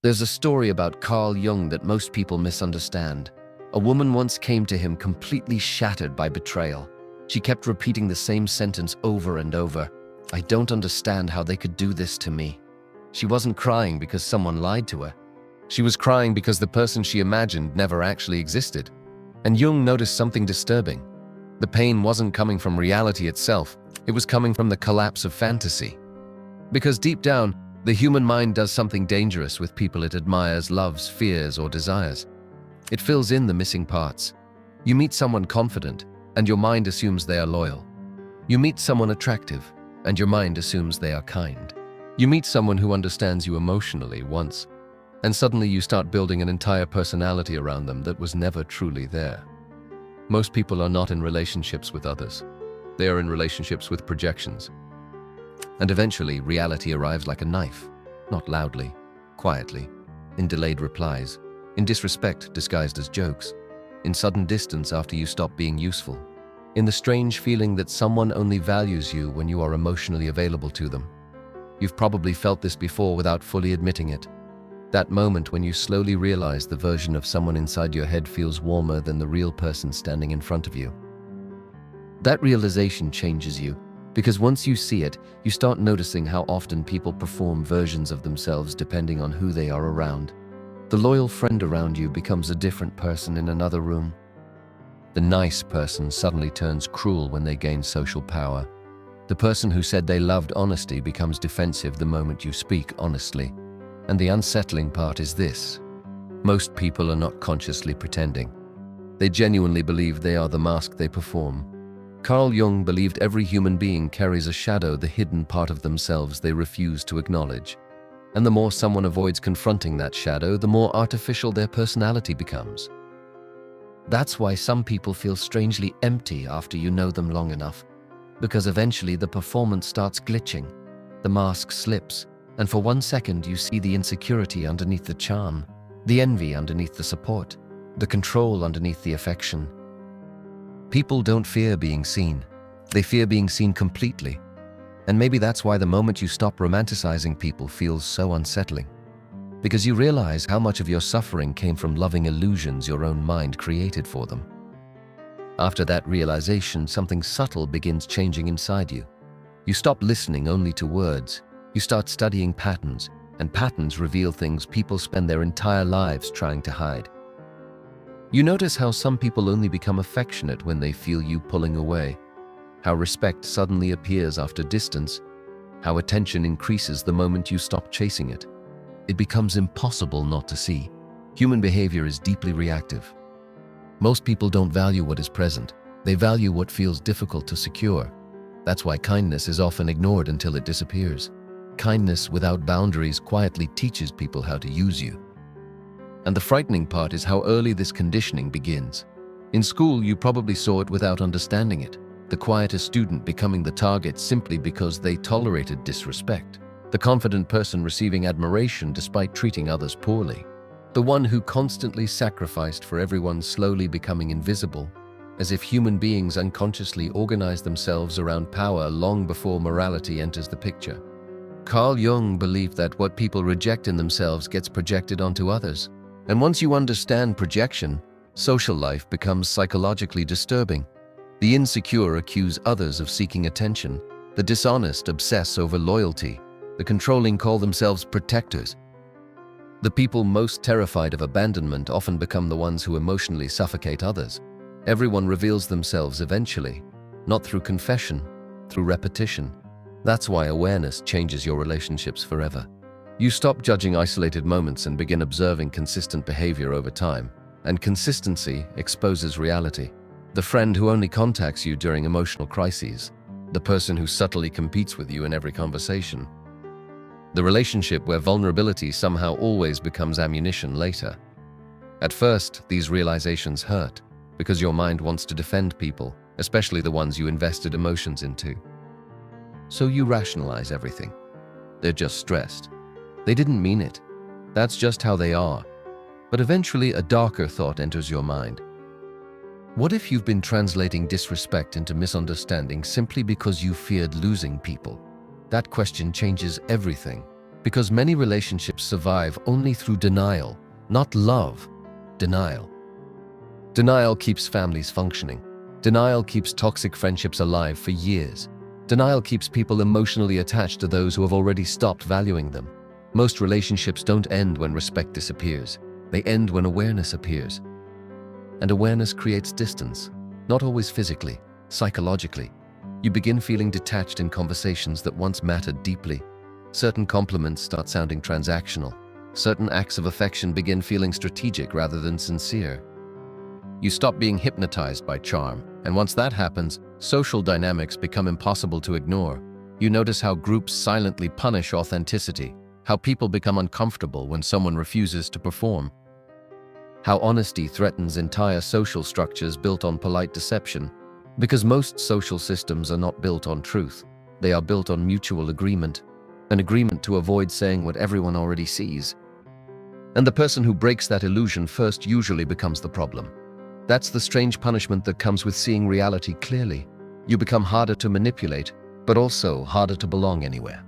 There's a story about Carl Jung that most people misunderstand. A woman once came to him completely shattered by betrayal. She kept repeating the same sentence over and over. "I don't understand how they could do this to me." She wasn't crying because someone lied to her. She was crying because the person she imagined never actually existed. And Jung noticed something disturbing. The pain wasn't coming from reality itself, it was coming from the collapse of fantasy. Because deep down, the human mind does something dangerous with people it admires, loves, fears, or desires. It fills in the missing parts. You meet someone confident, and your mind assumes they are loyal. You meet someone attractive, and your mind assumes they are kind. You meet someone who understands you emotionally once, and suddenly you start building an entire personality around them that was never truly there. Most people are not in relationships with others. They are in relationships with projections. And eventually, reality arrives like a knife, not loudly, quietly, in delayed replies, in disrespect disguised as jokes, in sudden distance after you stop being useful, in the strange feeling that someone only values you when you are emotionally available to them. You've probably felt this before without fully admitting it. That moment when you slowly realize the version of someone inside your head feels warmer than the real person standing in front of you. That realization changes you, because once you see it, you start noticing how often people perform versions of themselves depending on who they are around. The loyal friend around you becomes a different person in another room. The nice person suddenly turns cruel when they gain social power. The person who said they loved honesty becomes defensive the moment you speak honestly. And the unsettling part is this: most people are not consciously pretending. They genuinely believe they are the mask they perform. Carl Jung believed every human being carries a shadow, the hidden part of themselves they refuse to acknowledge. And the more someone avoids confronting that shadow, the more artificial their personality becomes. That's why some people feel strangely empty after you know them long enough, because eventually the performance starts glitching, the mask slips, and for 1 second you see the insecurity underneath the charm, the envy underneath the support, the control underneath the affection. People don't fear being seen. They fear being seen completely. And maybe that's why the moment you stop romanticizing people feels so unsettling. Because you realize how much of your suffering came from loving illusions your own mind created for them. After that realization, something subtle begins changing inside you. You stop listening only to words. You start studying patterns, and patterns reveal things people spend their entire lives trying to hide. You notice how some people only become affectionate when they feel you pulling away, how respect suddenly appears after distance, how attention increases the moment you stop chasing it. It becomes impossible not to see. Human behavior is deeply reactive. Most people don't value what is present. They value what feels difficult to secure. That's why kindness is often ignored until it disappears. Kindness without boundaries quietly teaches people how to use you. And the frightening part is how early this conditioning begins. In school, you probably saw it without understanding it. The quietest student becoming the target simply because they tolerated disrespect. The confident person receiving admiration despite treating others poorly. The one who constantly sacrificed for everyone slowly becoming invisible, as if human beings unconsciously organize themselves around power long before morality enters the picture. Carl Jung believed that what people reject in themselves gets projected onto others. And once you understand projection, social life becomes psychologically disturbing. The insecure accuse others of seeking attention. The dishonest obsess over loyalty. The controlling call themselves protectors. The people most terrified of abandonment often become the ones who emotionally suffocate others. Everyone reveals themselves eventually, not through confession, through repetition. That's why awareness changes your relationships forever. You stop judging isolated moments and begin observing consistent behavior over time. And consistency exposes reality. The friend who only contacts you during emotional crises. The person who subtly competes with you in every conversation. The relationship where vulnerability somehow always becomes ammunition later. At first, these realizations hurt, because your mind wants to defend people, especially the ones you invested emotions into. So you rationalize everything. They're just stressed. They didn't mean it. That's just how they are. But eventually a darker thought enters your mind. What if you've been translating disrespect into misunderstanding simply because you feared losing people? That question changes everything. Because many relationships survive only through denial, not love. Denial. Denial keeps families functioning. Denial keeps toxic friendships alive for years. Denial keeps people emotionally attached to those who have already stopped valuing them. Most relationships don't end when respect disappears. They end when awareness appears. And awareness creates distance, not always physically, psychologically. You begin feeling detached in conversations that once mattered deeply. Certain compliments start sounding transactional. Certain acts of affection begin feeling strategic rather than sincere. You stop being hypnotized by charm, and once that happens, social dynamics become impossible to ignore. You notice how groups silently punish authenticity, how people become uncomfortable when someone refuses to perform, how honesty threatens entire social structures built on polite deception. Because most social systems are not built on truth. They are built on mutual agreement, an agreement to avoid saying what everyone already sees. And the person who breaks that illusion first usually becomes the problem. That's the strange punishment that comes with seeing reality clearly. You become harder to manipulate, but also harder to belong anywhere.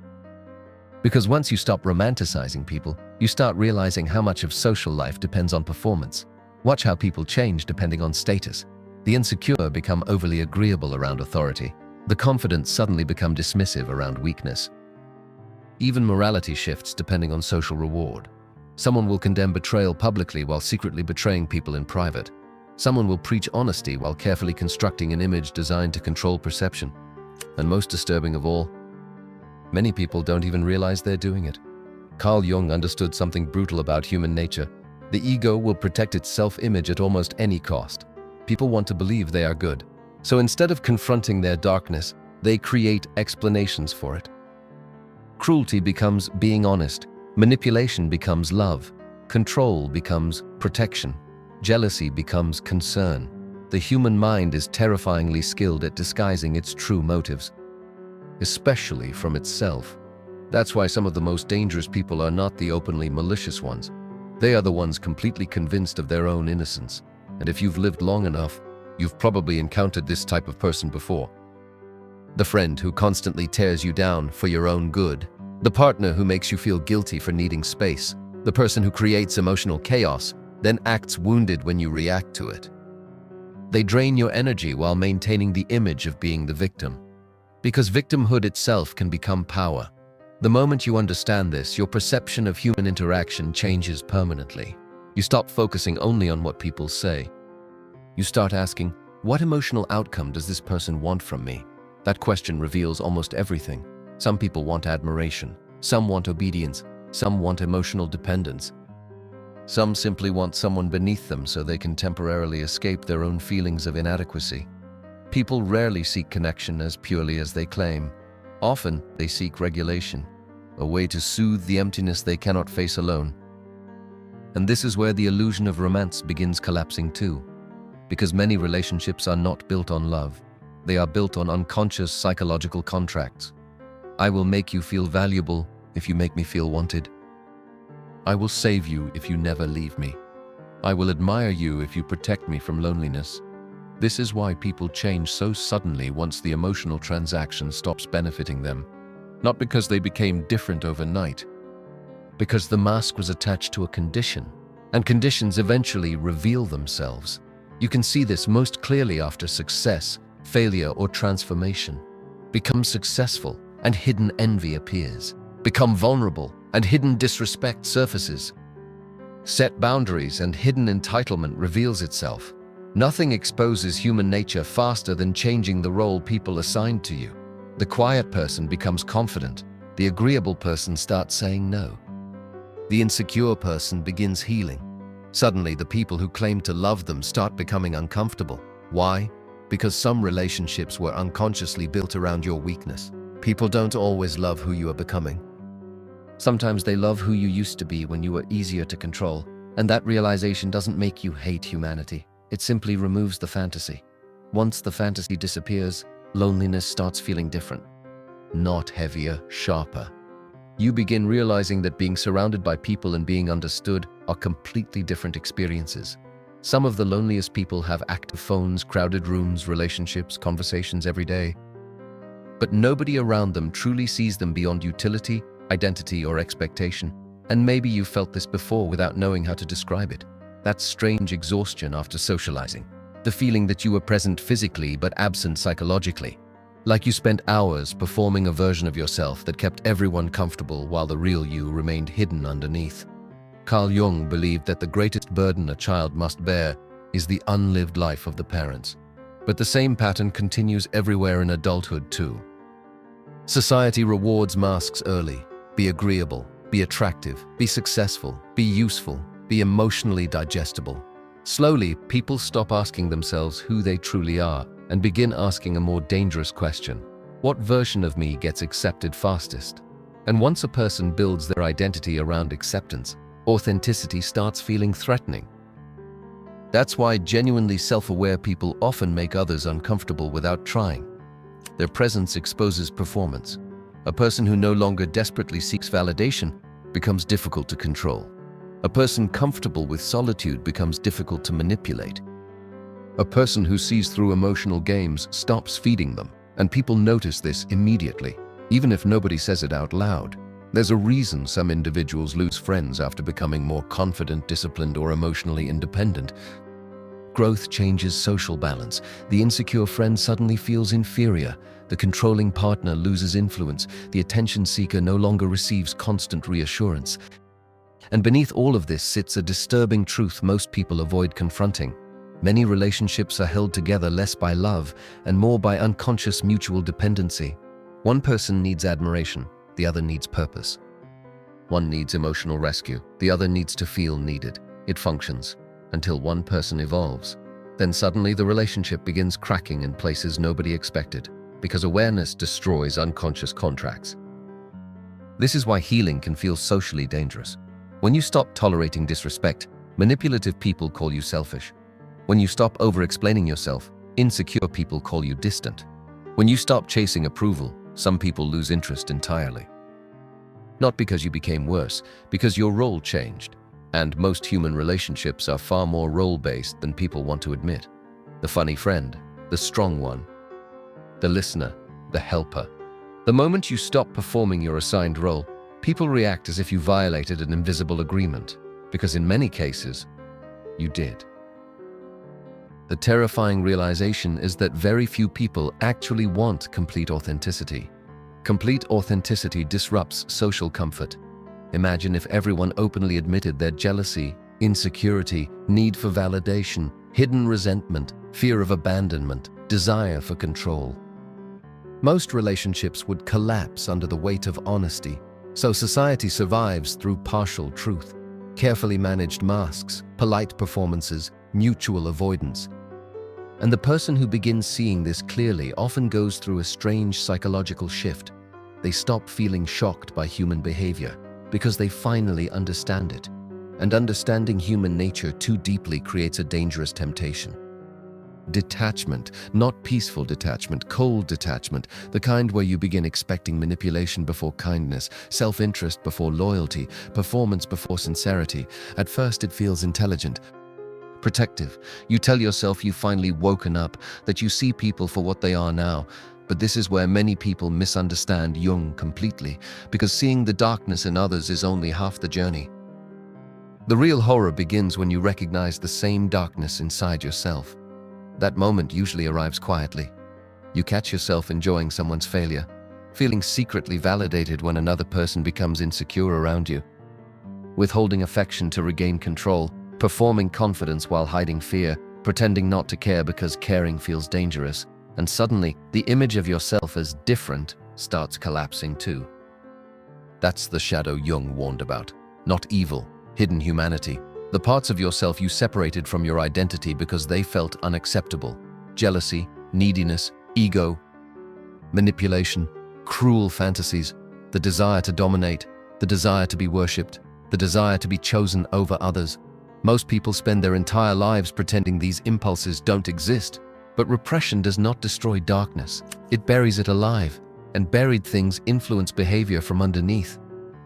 Because once you stop romanticizing people, you start realizing how much of social life depends on performance. Watch how people change depending on status. The insecure become overly agreeable around authority. The confident suddenly become dismissive around weakness. Even morality shifts depending on social reward. Someone will condemn betrayal publicly while secretly betraying people in private. Someone will preach honesty while carefully constructing an image designed to control perception. And most disturbing of all, many people don't even realize they're doing it. Carl Jung understood something brutal about human nature. The ego will protect its self-image at almost any cost. People want to believe they are good. So instead of confronting their darkness, they create explanations for it. Cruelty becomes being honest. Manipulation becomes love. Control becomes protection. Jealousy becomes concern. The human mind is terrifyingly skilled at disguising its true motives, especially from itself. That's why some of the most dangerous people are not the openly malicious ones. They are the ones completely convinced of their own innocence. And if you've lived long enough, you've probably encountered this type of person before. The friend who constantly tears you down for your own good. The partner who makes you feel guilty for needing space. The person who creates emotional chaos, then acts wounded when you react to it. They drain your energy while maintaining the image of being the victim. Because victimhood itself can become power. The moment you understand this, your perception of human interaction changes permanently. You stop focusing only on what people say. You start asking, what emotional outcome does this person want from me? That question reveals almost everything. Some people want admiration. Some want obedience. Some want emotional dependence. Some simply want someone beneath them so they can temporarily escape their own feelings of inadequacy. People rarely seek connection as purely as they claim. Often, they seek regulation, a way to soothe the emptiness they cannot face alone. And this is where the illusion of romance begins collapsing too. Because many relationships are not built on love. They are built on unconscious psychological contracts. I will make you feel valuable if you make me feel wanted. I will save you if you never leave me. I will admire you if you protect me from loneliness. This is why people change so suddenly once the emotional transaction stops benefiting them. Not because they became different overnight, because the mask was attached to a condition, and conditions eventually reveal themselves. You can see this most clearly after success, failure, or transformation. Become successful, and hidden envy appears. Become vulnerable, and hidden disrespect surfaces. Set boundaries, and hidden entitlement reveals itself. Nothing exposes human nature faster than changing the role people assigned to you. The quiet person becomes confident. The agreeable person starts saying no. The insecure person begins healing. Suddenly, the people who claim to love them start becoming uncomfortable. Why? Because some relationships were unconsciously built around your weakness. People don't always love who you are becoming. Sometimes they love who you used to be when you were easier to control, and that realization doesn't make you hate humanity. It simply removes the fantasy. Once the fantasy disappears, loneliness starts feeling different. Not heavier, sharper. You begin realizing that being surrounded by people and being understood are completely different experiences. Some of the loneliest people have active phones, crowded rooms, relationships, conversations every day. But nobody around them truly sees them beyond utility identity, or expectation. And maybe you felt this before without knowing how to describe it. That strange exhaustion after socializing. The feeling that you were present physically but absent psychologically. Like you spent hours performing a version of yourself that kept everyone comfortable while the real you remained hidden underneath. Carl Jung believed that the greatest burden a child must bear is the unlived life of the parents. But the same pattern continues everywhere in adulthood too. Society rewards masks early. Be agreeable, be attractive, be successful, be useful, be emotionally digestible. Slowly, people stop asking themselves who they truly are and begin asking a more dangerous question. What version of me gets accepted fastest? And once a person builds their identity around acceptance, authenticity starts feeling threatening. That's why genuinely self-aware people often make others uncomfortable without trying. Their presence exposes performance. A person who no longer desperately seeks validation becomes difficult to control. A person comfortable with solitude becomes difficult to manipulate. A person who sees through emotional games stops feeding them, and people notice this immediately, even if nobody says it out loud. There's a reason some individuals lose friends after becoming more confident, disciplined, or emotionally independent. Growth changes social balance. The insecure friend suddenly feels inferior. The controlling partner loses influence. The attention seeker no longer receives constant reassurance. And beneath all of this sits a disturbing truth most people avoid confronting. Many relationships are held together less by love and more by unconscious mutual dependency. One person needs admiration, the other needs purpose. One needs emotional rescue, the other needs to feel needed. It functions until one person evolves. Then suddenly the relationship begins cracking in places nobody expected, because awareness destroys unconscious contracts. This is why healing can feel socially dangerous. When you stop tolerating disrespect, manipulative people call you selfish. When you stop over-explaining yourself, insecure people call you distant. When you stop chasing approval, some people lose interest entirely. Not because you became worse, because your role changed. And most human relationships are far more role-based than people want to admit. The funny friend, the strong one, the listener, the helper. The moment you stop performing your assigned role, people react as if you violated an invisible agreement, because in many cases, you did. The terrifying realization is that very few people actually want complete authenticity. Complete authenticity disrupts social comfort. Imagine if everyone openly admitted their jealousy, insecurity, need for validation, hidden resentment, fear of abandonment, desire for control. Most relationships would collapse under the weight of honesty, so society survives through partial truth, carefully managed masks, polite performances, mutual avoidance. And the person who begins seeing this clearly often goes through a strange psychological shift. They stop feeling shocked by human behavior because they finally understand it. And understanding human nature too deeply creates a dangerous temptation. Detachment, not peaceful detachment, cold detachment, the kind where you begin expecting manipulation before kindness, self-interest before loyalty, performance before sincerity. At first it feels intelligent, protective. You tell yourself you've finally woken up, that you see people for what they are now. But this is where many people misunderstand Jung completely, because seeing the darkness in others is only half the journey. The real horror begins when you recognize the same darkness inside yourself. That moment usually arrives quietly. You catch yourself enjoying someone's failure, feeling secretly validated when another person becomes insecure around you, withholding affection to regain control, performing confidence while hiding fear, pretending not to care because caring feels dangerous, and suddenly the image of yourself as different starts collapsing too. That's the shadow Jung warned about, not evil, hidden humanity. The parts of yourself you separated from your identity because they felt unacceptable. Jealousy, neediness, ego, manipulation, cruel fantasies, the desire to dominate, the desire to be worshipped, the desire to be chosen over others. Most people spend their entire lives pretending these impulses don't exist. But repression does not destroy darkness. It buries it alive, and buried things influence behavior from underneath.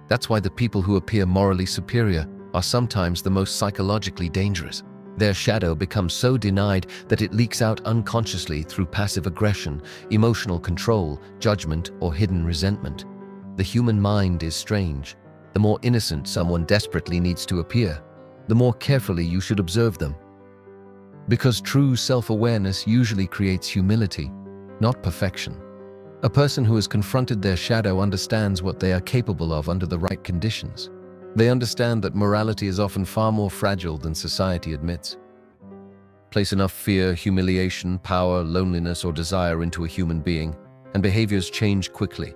That's why the people who appear morally superior are sometimes the most psychologically dangerous. Their shadow becomes so denied that it leaks out unconsciously through passive aggression, emotional control, judgment, or hidden resentment. The human mind is strange. The more innocent someone desperately needs to appear, the more carefully you should observe them. Because true self-awareness usually creates humility, not perfection. A person who has confronted their shadow understands what they are capable of under the right conditions. They understand that morality is often far more fragile than society admits. Place enough fear, humiliation, power, loneliness, or desire into a human being, and behaviors change quickly.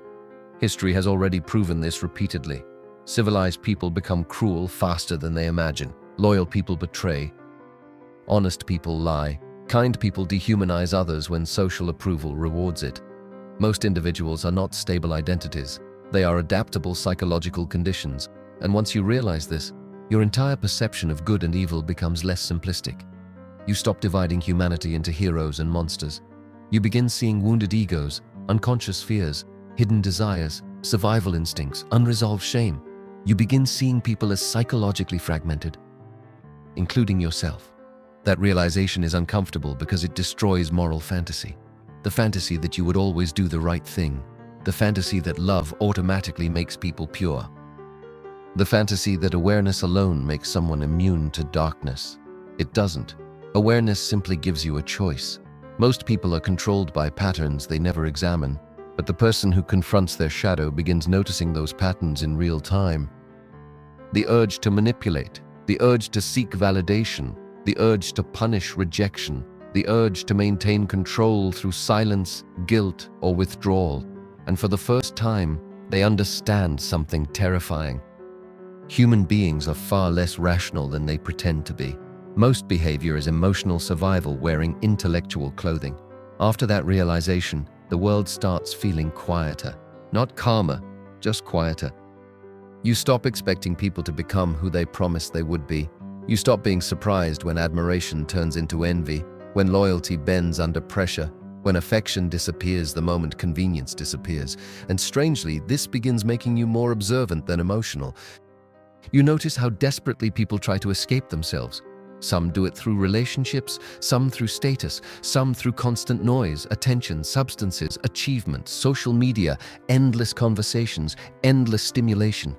History has already proven this repeatedly. Civilized people become cruel faster than they imagine. Loyal people betray. Honest people lie. Kind people dehumanize others when social approval rewards it. Most individuals are not stable identities. They are adaptable psychological conditions. And once you realize this, your entire perception of good and evil becomes less simplistic. You stop dividing humanity into heroes and monsters. You begin seeing wounded egos, unconscious fears, hidden desires, survival instincts, unresolved shame. You begin seeing people as psychologically fragmented, including yourself. That realization is uncomfortable because it destroys moral fantasy. The fantasy that you would always do the right thing. The fantasy that love automatically makes people pure. The fantasy that awareness alone makes someone immune to darkness. It doesn't. Awareness simply gives you a choice. Most people are controlled by patterns they never examine, but the person who confronts their shadow begins noticing those patterns in real time. The urge to manipulate, the urge to seek validation, the urge to punish rejection, the urge to maintain control through silence, guilt, or withdrawal. And for the first time, they understand something terrifying. Human beings are far less rational than they pretend to be. Most behavior is emotional survival wearing intellectual clothing. After that realization, the world starts feeling quieter. Not calmer, just quieter. You stop expecting people to become who they promised they would be. You stop being surprised when admiration turns into envy, when loyalty bends under pressure, when affection disappears the moment convenience disappears. And strangely, this begins making you more observant than emotional. You notice how desperately people try to escape themselves. Some do it through relationships, some through status, some through constant noise, attention, substances, achievement, social media, endless conversations, endless stimulation.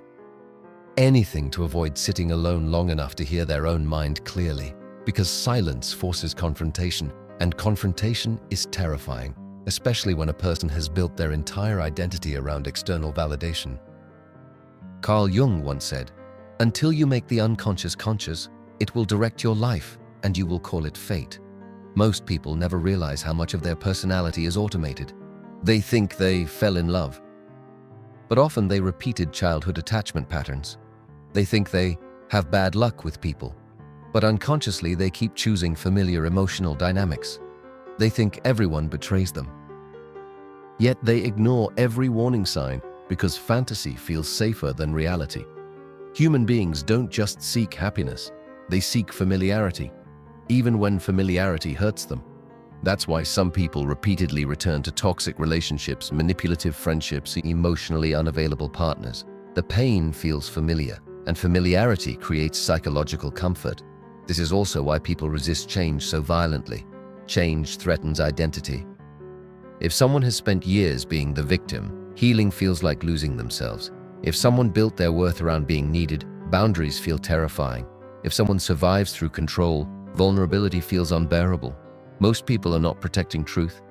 Anything to avoid sitting alone long enough to hear their own mind clearly, because silence forces confrontation, and confrontation is terrifying, especially when a person has built their entire identity around external validation. Carl Jung once said, "Until you make the unconscious conscious, it will direct your life, and you will call it fate." Most people never realize how much of their personality is automated. They think they fell in love, but often they repeated childhood attachment patterns. They think they have bad luck with people, but unconsciously they keep choosing familiar emotional dynamics. They think everyone betrays them. Yet they ignore every warning sign because fantasy feels safer than reality. Human beings don't just seek happiness. They seek familiarity, even when familiarity hurts them. That's why some people repeatedly return to toxic relationships, manipulative friendships, emotionally unavailable partners. The pain feels familiar, and familiarity creates psychological comfort. This is also why people resist change so violently. Change threatens identity. If someone has spent years being the victim, healing feels like losing themselves. If someone built their worth around being needed, boundaries feel terrifying. If someone survives through control, vulnerability feels unbearable. Most people are not protecting truth.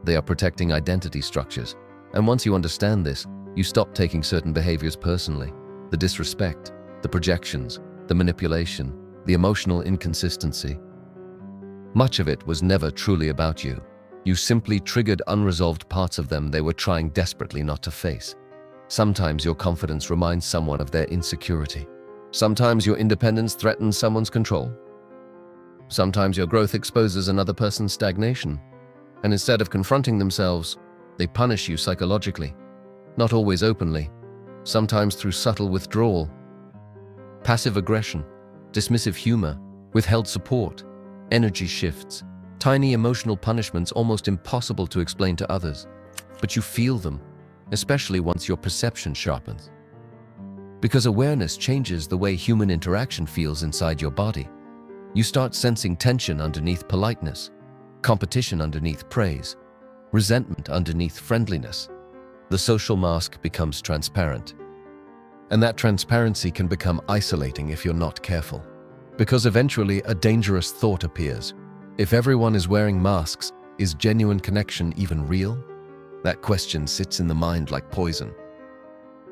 They are protecting identity structures. And once you understand this, you stop taking certain behaviors personally. The disrespect, the projections, the manipulation, the emotional inconsistency. Much of it was never truly about you. You simply triggered unresolved parts of them they were trying desperately not to face. Sometimes your confidence reminds someone of their insecurity. Sometimes your independence threatens someone's control. Sometimes your growth exposes another person's stagnation. And instead of confronting themselves, they punish you psychologically. Not always openly, sometimes through subtle withdrawal, passive aggression, dismissive humor, withheld support, energy shifts, tiny emotional punishments almost impossible to explain to others. But you feel them, especially once your perception sharpens. Because awareness changes the way human interaction feels inside your body. You start sensing tension underneath politeness, competition underneath praise, resentment underneath friendliness. the social mask becomes transparent. And that transparency can become isolating if you're not careful. Because eventually a dangerous thought appears. If everyone is wearing masks, is genuine connection even real? That question sits in the mind like poison.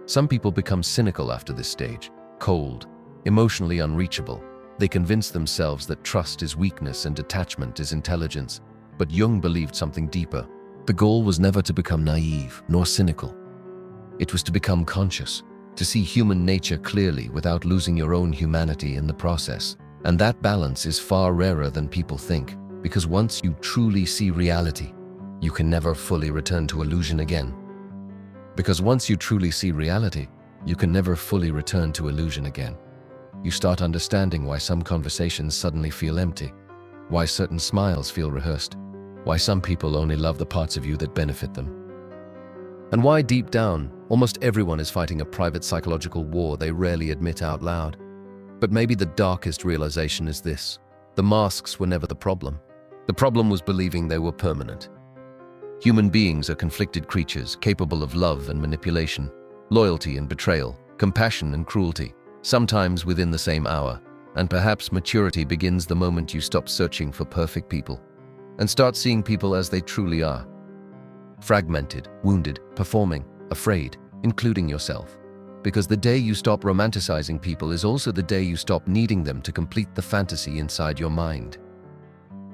Some people become cynical after this stage, cold, emotionally unreachable. They convince themselves that trust is weakness and detachment is intelligence. But Jung believed something deeper. The goal was never to become naive nor cynical. It was to become conscious, to see human nature clearly without losing your own humanity in the process. And that balance is far rarer than people think, because once you truly see reality, you can never fully return to illusion again. Because once you truly see reality, you can never fully return to illusion again. You start understanding why some conversations suddenly feel empty, why certain smiles feel rehearsed, why some people only love the parts of you that benefit them. And why deep down, almost everyone is fighting a private psychological war they rarely admit out loud. But maybe the darkest realization is this: the masks were never the problem. The problem was believing they were permanent. Human beings are conflicted creatures capable of love and manipulation, loyalty and betrayal, compassion and cruelty, sometimes within the same hour. And perhaps maturity begins the moment you stop searching for perfect people and start seeing people as they truly are. Fragmented, wounded, performing, afraid, including yourself. Because the day you stop romanticizing people is also the day you stop needing them to complete the fantasy inside your mind.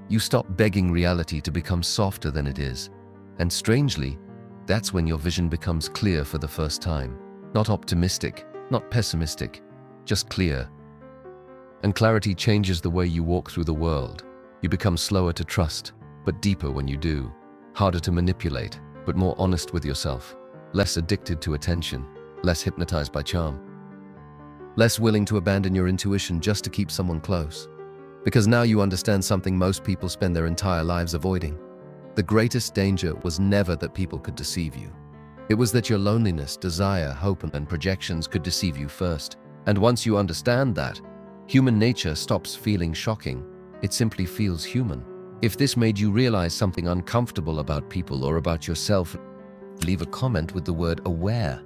You stop begging reality to become softer than it is. And strangely, that's when your vision becomes clear for the first time. Not optimistic, not pessimistic, just clear. And clarity changes the way you walk through the world. You become slower to trust, but deeper when you do. Harder to manipulate, but more honest with yourself. Less addicted to attention, less hypnotized by charm. Less willing to abandon your intuition just to keep someone close. Because now you understand something most people spend their entire lives avoiding. The greatest danger was never that people could deceive you. It was that your loneliness, desire, hope, and projections could deceive you first. And once you understand that, human nature stops feeling shocking. It simply feels human. If this made you realize something uncomfortable about people or about yourself, leave a comment with the word "aware."